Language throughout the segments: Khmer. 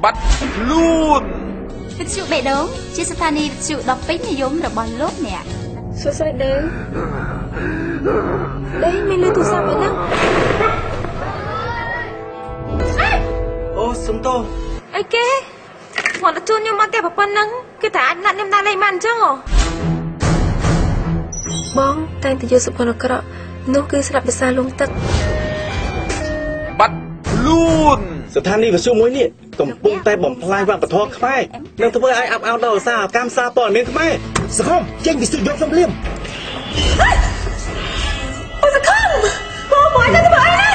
បាត់ខ្លួនវិទ្យុបេដងជាស្ថានីយ៍វិទ្យុដ៏ពេញនិយមរបស់លោកអ្នកសួស្តីដេមានលើទូរស័ព្ទអីហ្នឹងអូសុំទោសអីគេគាត់ទៅជូនខ្ញុំមកតែប៉ុណ្ណឹងគឺតែអាចណាត់ខ្ញុំដាក់លេខបានអញ្ចឹងហ៎បងតែងតែយកសុភ័ណ្ឌអាក្រក់នោះគឺស្រាប់ភាសាលងទឹកបាត់ខ្លួនស្ថានីយ៍វិទ្យុមួយនេះកំពុងតែបំផ្លាញវប្បធម៌ខ្មែរនិងធ្វើឲ្យអាប់អោតដល់ឧស្សាហកម្មសារព័ត៌មានខ្មែរសង្គមចេញវិទ្យុយកសំលៀមអូសង្គមបងទៅធ្វើអីណា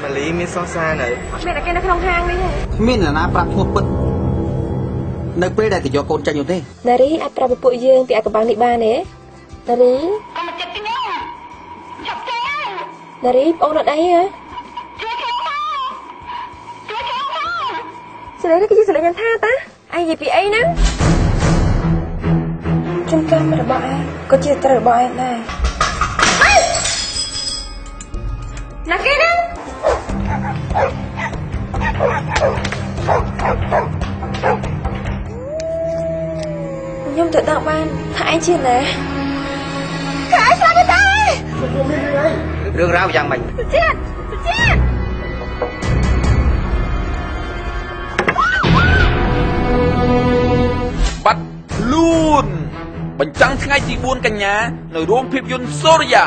ម៉ាលីមានសង្សារនៅមានតែគេនៅក្នុងហាងនេះទេមានអ្នកណាប្រាប់ឈ្មោះពិតនៅពេលដែលទៅយកកូនចាញ់នោះទេនារីអាចប្រាប់ពួកយើងពីអាកំបាំងនេះបានទេនារីកុំចិត្តពីខ្ញុំចាប់ចេញនារីបងនៅដៃហ៎ជួយខ្ញុំស្លេនេះគឺជាស្លេខ្ញុំថាតាឯងនិយាយពីអីណាជំកម្មរបស់ឯងក៏ជាត្រូវរបស់ឯងដែរណាគេណាខ្ញុំទៅដាក់បានថាឯងជាណាថាឯងឆ្លាតទេរឿងរ៉ាវយ៉ាងម៉េចជាតិបាត់ខ្លួនបញ្ចាំងថ្ងៃទី4 កញ្ញានៅរោងភាពយន្តសូរិយា